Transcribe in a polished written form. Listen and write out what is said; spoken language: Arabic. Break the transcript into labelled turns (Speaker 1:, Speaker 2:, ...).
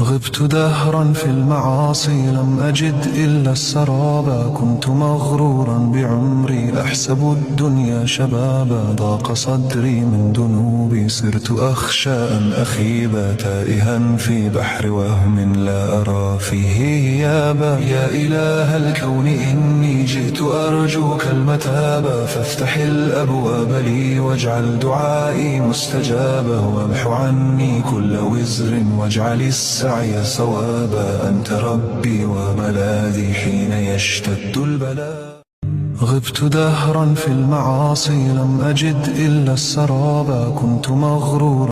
Speaker 1: غبت دهرا في المعاصي لم أجد إلا السرابا. كنت مغرورا بعمري أحسب الدنيا شبابا. ضاق صدري من ذنوبي صرت أخشى أن أخيبا. تائها في بحر وهم لا أرى فيه إيابا. يا إله الكون إني جئت أرجوك المتابا. فافتح الأبواب لي واجعل دعائي مستجابا. وامح عني كل وزر واجعل السعي صوابا. أنت ربي وملاذي حين يشتد البلاء. غبت دهرا في المعاصي لم أجد إلا السرابا. كنت مغرورا